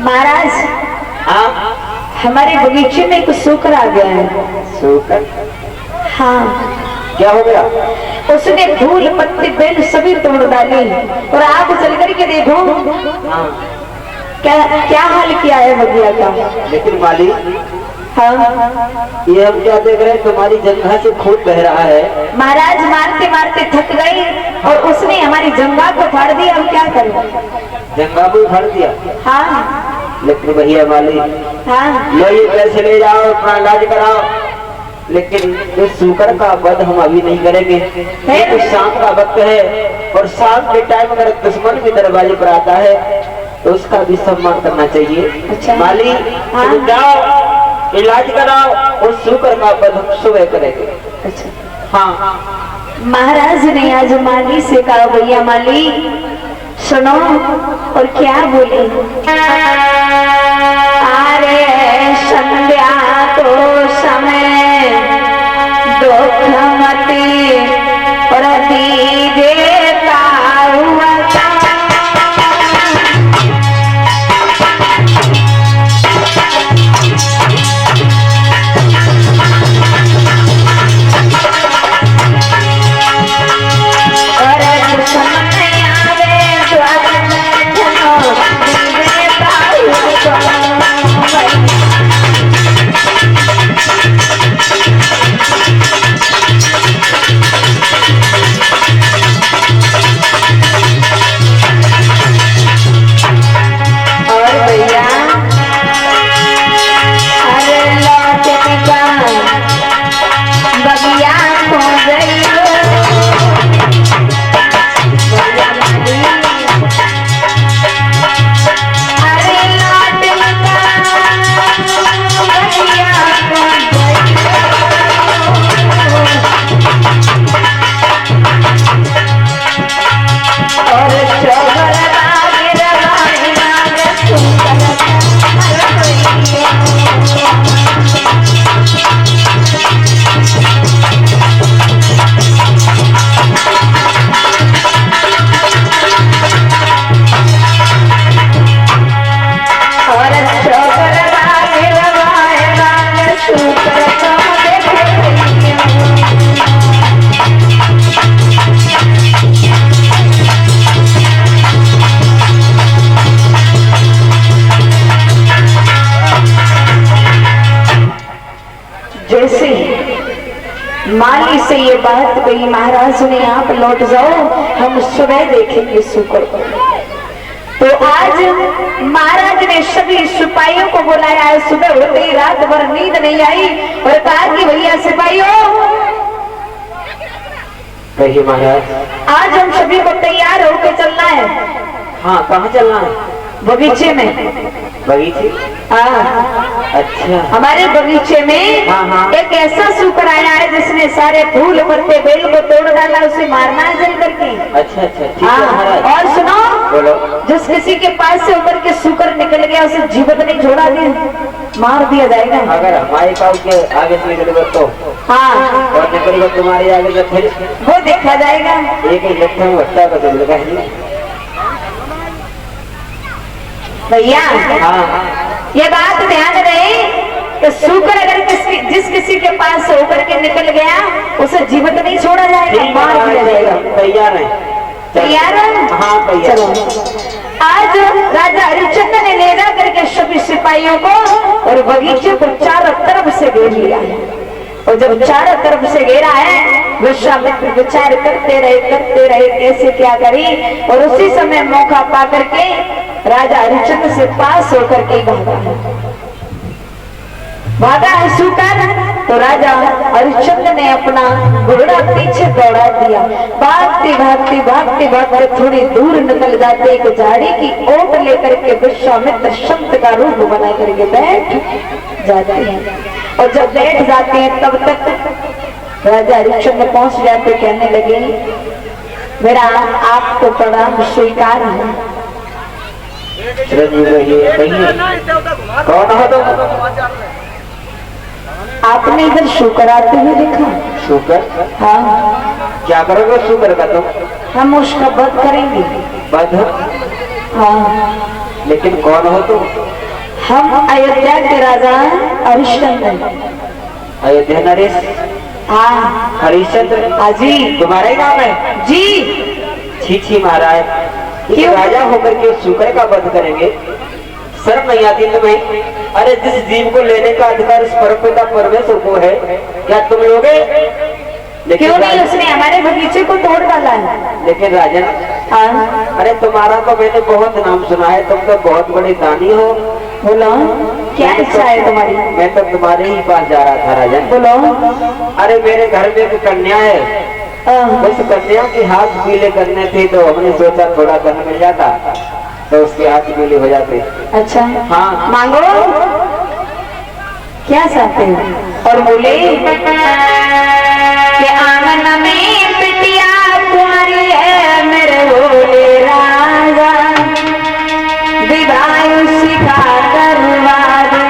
महाराज हाँ हमारे बगीचे में कुछ सूकर आ गया है। सूकर? हाँ क्या हो गया? उसने फूल पत्ते बेल सभी तोड़ डाले और आप चल करके देखो हाँ क्या क्या हाल किया है बगिया का। लेकिन माली हाँ ये हम क्या देख रहे हैं, तुम्हारी जंघा से खून बह रहा है। महाराज मारते मारते थक गए और उसने हमारी जंघा को फाड़ दिया। अब क्या करें? जंघा को फाड़ दिया? हाँ लेकिन भैया माली हाँ लो ये पैसे ले जाओ, अपना इलाज कराओ। लेकिन इस सूकर का वध हम अभी नहीं करेंगे। कुछ शाम का वक्त है और शाम के टाइम अगर दुश्मन भी दरवाजे पर आता है तो उसका भी सम्मान करना चाहिए। अच्छा। माली हाँ। तुम जाओ इलाज कराओ और सूकर का वध हम सुबह करेंगे। अच्छा। हाँ महाराज ने आज माली से कहा भैया माली सुनो और क्या बोले। अरे संध्या तो समय दुखमती प्रति देता हुआ माली से ये बात कही। महाराज ने आप लौट जाओ, हम सुबह देखेंगे सूकर को। तो आज महाराज ने सभी सिपाहियों को बुलाया है। सुबह होते ही रात भर नींद नहीं आई और कहा कि भैया सिपाहियों कहिए महाराज। आज हम सभी को तैयार होकर चलना है। हाँ कहाँ चलना है? बगीचे में। बगीचे? हाँ अच्छा। हमारे बगीचे में हाँ। एक ऐसा सूकर आया है जिसने सारे फूल पत्ते बेल को तोड़ डाला, उसे मारना है जल करके। अच्छा अच्छा ठीक है महाराज। और सुनो बोलो। जिस किसी के पास से उतर के सूकर निकल गया उसे जीवित नहीं छोड़ा दिया, मार दिया जाएगा। अगर हमारे पाव के आगे से निकलेगा तो? हाँ और निकलेगा तुम्हारे आगे से फिर वो देखा जाएगा। एक ही लट्ठे में भट्टा का चल रहा भैया हाँ ये बात ध्यान रहे कि सूकर अगर जिस किसी के पास से होकर के निकल गया उसे जीवित नहीं छोड़ा जाएगा, मार दिया जाएगा। तैयार है? तैयार है? हाँ तैयार। आज राजा हरिश्चंद्र ने ले जा करके सभी सिपाहियों को और बगीचे को चारों तरफ से घेर लिया है। और जब चारों तरफ से घेरा है विश्वामित्र विचार करते रहे कैसे क्या करी। और उसी समय मौका पा करके राजा हरिश्चंद्र से पास होकर के भागा है सूकर। तो राजा हरिश्चंद्र ने अपना घोड़ा पीछे दौड़ा दिया। भागते भागते भागते भागते थोड़ी दूर निकल जाते एक झाड़ी की ओट लेकर के विश्वामित्र संत का रूप बना करके बैठ जाते हैं। और जब बैठ जाते हैं तब तक राजा हरिश्चंद्र पहुंच जाते, कहने लगे मेरा आपको प्रणाम स्वीकार है। कौन हो तुम? आपने इधर शुकर आते हुए देखा? शुकर? हाँ। क्या करोगे शुकर का तुम? हम उसका वध करेंगे। वध? हाँ। लेकिन कौन हो तुम? हम अयोध्या के राजा हरिश्चंद्र। अयोध्या नरेश? हाँ हरिश्चंद्र? जी तुम्हारा ही नाम है? जी। छी छी महाराज, क्यों? राजा होकर के शुक्र का वध करेंगे, शर्म नहीं आती तुम्हें? अरे जिस जीव को लेने का अधिकार इस परमपिता परमेश्वर को है, क्या तुम लोगे? क्यों नहीं, उसने हमारे बगीचे को तोड़ डाला है। लेकिन राजन, हाँ अरे तुम्हारा तो मैंने बहुत नाम सुना है, तुम तो बहुत बड़े दानी हो। बोलो क्या इच्छा है तुम्हारी? मैं तो तुम्हारे ही पास जा रहा था राजन। बोलो। अरे मेरे घर में एक कन्या है, उस कन्या के हाथ पीले करने थे, तो हमने सोचा थोड़ा धन मिल जाता तो उसके हाथ पीले हो जाते। अच्छा हाँ मांगो, क्या चाहते हो? और बोले कि आंगन में बिटिया तुम्हारी है मेरे भोले राजा, विवाह सिखा करवा दे।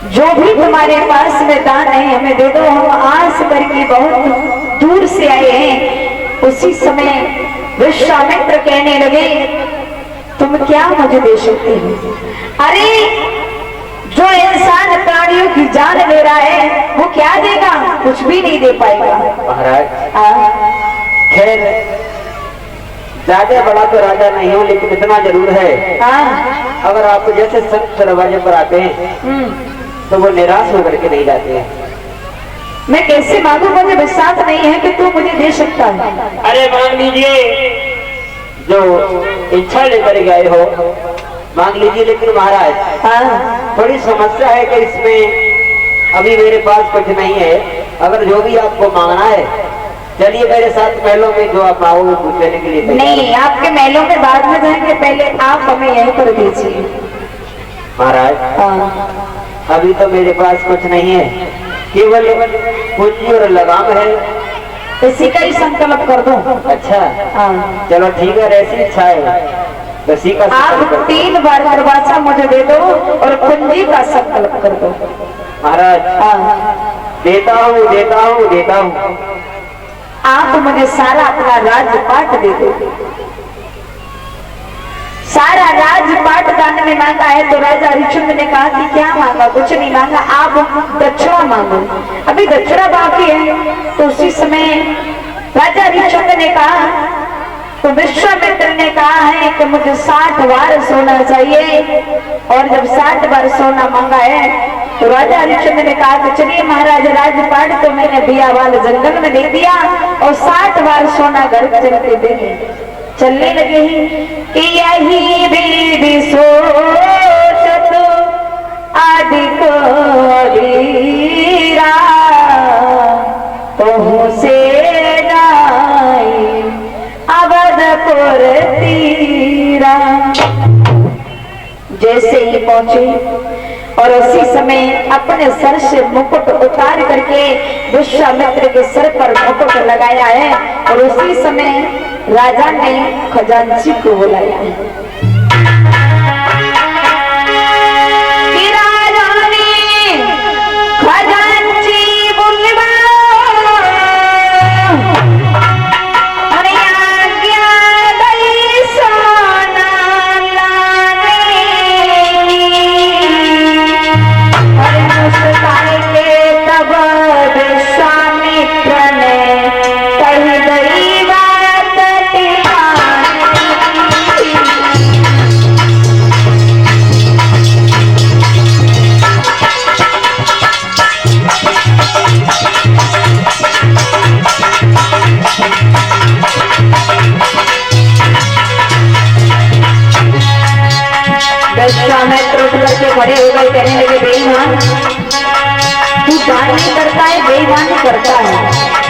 जो भी तुम्हारे पास में दान है हमें दे दो, हम आस करके बहुत दूर से आए हैं। उसी समय विश्वामित्र कहने लगे तुम क्या मुझे दे सकते हो? अरे जो इंसान प्राणियों की जान ले रहा है वो क्या देगा? कुछ भी नहीं दे पाएगा महाराज। खैर ज्यादा बड़ा तो राजा नहीं हूँ, लेकिन इतना जरूर है, अगर आप जैसे संत दरवाजे पर आते हैं तो वो निराश होकर के नहीं जाते हैं। मैं कैसे मांगू? मुझे विश्वास नहीं है कि तू मुझे दे सकता है। अरे मांग लीजिए, जो इच्छा लेकर गए हो मांग लीजिए। लेकिन महाराज थोड़ी समस्या है कि इसमें अभी मेरे पास कुछ नहीं है। अगर जो भी आपको मांगना है चलिए मेरे साथ महलों में, जो आप आओगे पूछ लेने के लिए। नहीं, आपके महलों में बाद में जाएंगे, पहले आप हमें यहीं पर दीजिए। महाराज अभी तो मेरे पास कुछ नहीं है, केवल पूंजी और लगाम है, इसी का ही संकल्प कर दो। अच्छा चलो ठीक है, ऐसी इच्छा है इसी का आप 3 बार दरवाजा मुझे दे दो और पूंजी का संकल्प कर दो। महाराज देता हूँ देता हूँ देता हूँ। आप मुझे सारा अपना राजपाट दे दो। सारा राजपाट दान में मांगा है। तो राजा हरिश्चंद्र ने कहा कि क्या मांगा? कुछ नहीं मांगा, आप दक्षिणा मांगो। अभी दक्षिणा बाकी है। तो उसी समय राजा हरिश्चंद्र ने कहा, तो विश्वामित्र ने कहा है कि मुझे 60 बार सोना चाहिए। और जब 60 बार सोना मांगा है तो राजा हरिश्चंद्र ने कहा कि चलिए महाराज, राजपाट तो मैंने बियावाल जंगल में दे दिया और 60 बार सोना घर चलते देंगे। चलने लगे ही कि यही भी सोचत आदि को से अवधपुर तीरा। जैसे ही पहुंचे और उसी समय अपने सर से मुकुट उतार करके विश्वामित्र के सर पर मुकुट लगाया है। और उसी समय राजा ने खजांची को बुलाया है। करके खड़े हो गए, कहने लगे बेईमान तू दान नहीं करता है, बेईमानी करता है।